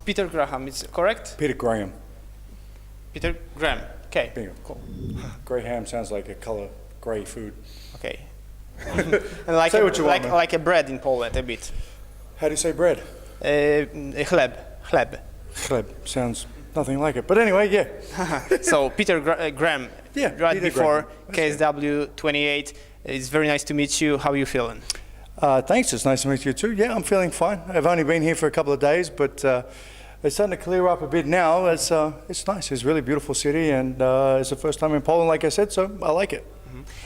Peter Graham, is correct? Peter Graham. Peter Graham. Okay. Bingo. Cool. Grey ham sounds like a color grey food. Okay. And like Say what you want, man. like a bread in Poland, a bit. How do you say bread? Chleb. Chleb. Chleb. Sounds nothing like it. But anyway, yeah. So Peter Graham, Yeah, right Peter before Graham. KSW 28. It's very nice to meet you. How are you feeling? Thanks, it's nice to meet you too. Yeah, I'm feeling fine. I've only been here for a couple of days, but it's starting to clear up a bit now. It's nice. It's a really beautiful city, and it's the first time in Poland, like I said, so I like it.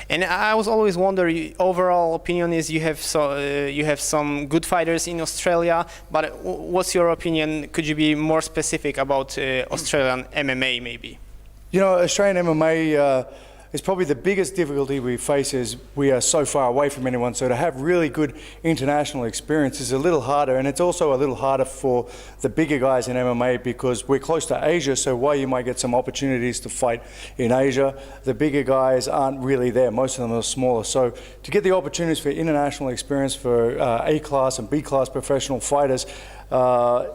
And I was always wondering, overall opinion is you have some good fighters in Australia, but what's your opinion? Could you be more specific about Australian MMA maybe? You know, Australian MMA is probably the biggest difficulty we face is we are so far away from anyone, so to have really good international experience is a little harder, and it's also a little harder for the bigger guys in MMA because we're close to Asia, so while you might get some opportunities to fight in Asia, the bigger guys aren't really there. Most of them are smaller, so to get the opportunities for international experience for A-class and B-class professional fighters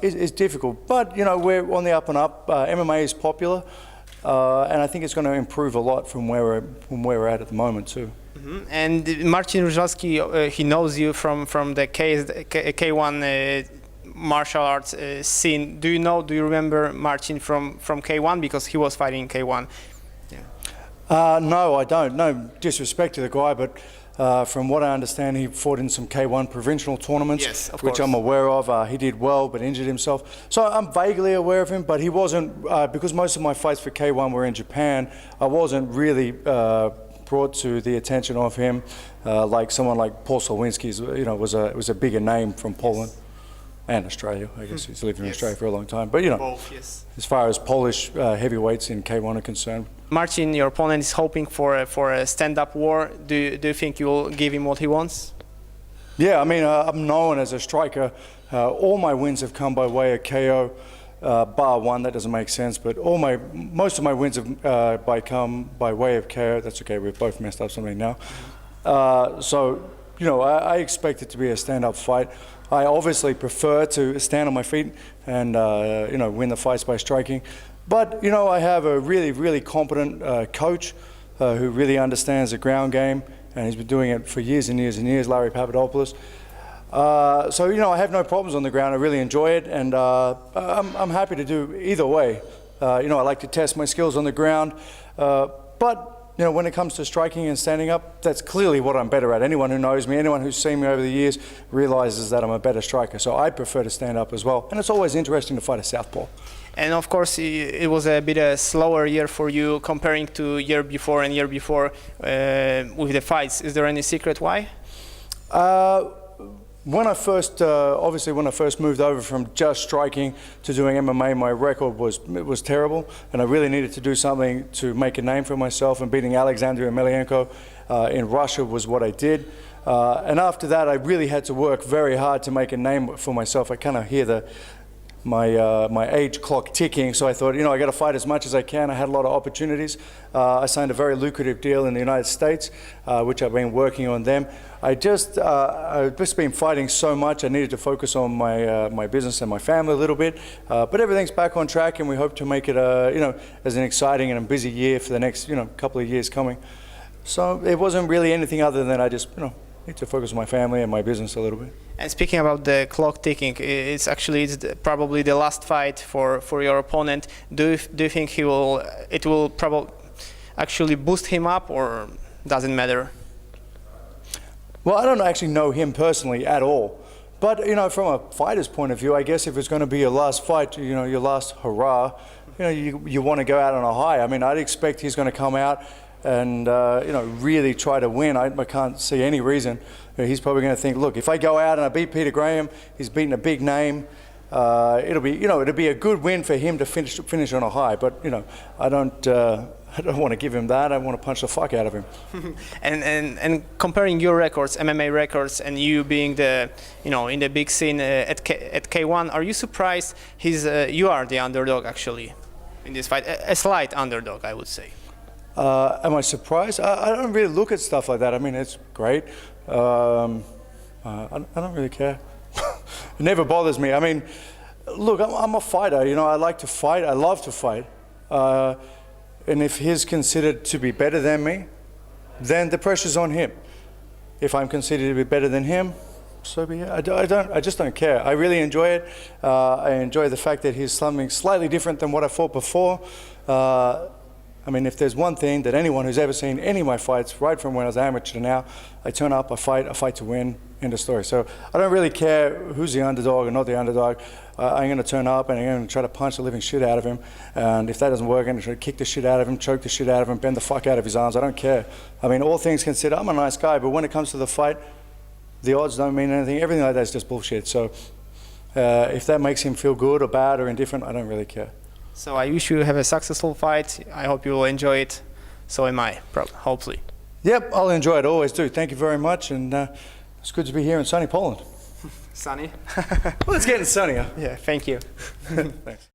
is difficult, but you know, we're on the up and up. MMA is popular. And I think it's going to improve a lot from where we're at the moment too. Mm-hmm. And Marcinem Różalskim, he knows you from the K1 martial arts scene. Do you remember Marcin from K1 because he was fighting K1? Yeah. No, I don't. No disrespect to the guy, but from what I understand, he fought in some K1 provincial tournaments, yes, of which course. I'm aware of. He did well, but injured himself. So I'm vaguely aware of him, but he wasn't, because most of my fights for K1 were in Japan, I wasn't really brought to the attention of him like someone like Paul Solwinski, you know, was a bigger name from Poland. Yes. And Australia, I guess. He's lived in yes. Australia for a long time. But, you know, both, yes. As far as Polish heavyweights in K1 are concerned. Marcin, your opponent is hoping for a stand-up war. Do you think you will give him what he wants? Yeah, I mean, I'm known as a striker. All my wins have come by way of KO, bar one. That doesn't make sense. But most of my wins have come by way of KO. That's okay. We've both messed up something now. So, you know, I expect it to be a stand-up fight. I obviously prefer to stand on my feet and you know, win the fights by striking. But you know, I have a really competent coach who really understands the ground game, and he's been doing it for years and years and years, Larry Papadopoulos. So you know, I have no problems on the ground. I really enjoy it, and I'm happy to do either way. You know, I like to test my skills on the ground, but you know, when it comes to striking and standing up, that's clearly what I'm better at. Anyone who knows me, anyone who's seen me over the years realizes that I'm a better striker. So I prefer to stand up as well. And it's always interesting to fight a southpaw. And of course, it was a bit a slower year for you comparing to year before with the fights. Is there any secret why? When I first, obviously when I first moved over from just striking to doing MMA, my record was terrible, and I really needed to do something to make a name for myself, and beating Alexander Emelianenko in Russia was what I did. And after that, I really had to work very hard to make a name for myself. I kind of hear my age clock ticking, so I thought, you know, I got to fight as much as I can. I had a lot of opportunities. I signed a very lucrative deal in the United States, which I've been working on them. I've just been fighting so much. I needed to focus on my business and my family a little bit, but everything's back on track, and we hope to make it, you know, as an exciting and a busy year for the next, you know, couple of years coming. So it wasn't really anything other than I just, you know, need to focus on my family and my business a little bit. And speaking about the clock ticking, it's probably the last fight for your opponent. Do you think it will probably actually boost him up, or doesn't matter? Well, I don't actually know him personally at all. But, you know, from a fighter's point of view, I guess if it's going to be your last fight, you know, your last hurrah, you know, you want to go out on a high. I mean, I'd expect he's going to come out and, you know, really try to win. I can't see any reason. You know, he's probably going to think, look, if I go out and I beat Peter Graham, he's beaten a big name. It'll be a good win for him to finish on a high. But, you know, I don't want to give him that. I want to punch the fuck out of him. and comparing your records, MMA records, and you being the, you know, in the big scene at K1, are you surprised you are the underdog actually in this fight? A slight underdog, I would say. Am I surprised? I don't really look at stuff like that. I mean, it's great. I don't really care. It never bothers me. I mean, Look, I'm a fighter. You know, I like to fight. I love to fight. And if he's considered to be better than me, then the pressure's on him. If I'm considered to be better than him, so be it. I just don't care. I really enjoy it. I enjoy the fact that he's something slightly different than what I fought before. I mean, if there's one thing that anyone who's ever seen any of my fights, right from when I was amateur to now, I turn up, I fight to win, end of story. So I don't really care who's the underdog or not the underdog. I'm going to turn up and I'm going to try to punch the living shit out of him. And if that doesn't work, I'm going to try to kick the shit out of him, choke the shit out of him, bend the fuck out of his arms. I don't care. I mean, all things considered, I'm a nice guy, but when it comes to the fight, the odds don't mean anything. Everything like that is just bullshit. So if that makes him feel good or bad or indifferent, I don't really care. So I wish you have a successful fight. I hope you will enjoy it. So am I, hopefully. Yep, I'll enjoy it. Always do. Thank you very much. And it's good to be here in sunny Poland. Sunny? Well, it's getting sunnier. Yeah, thank you. Thanks.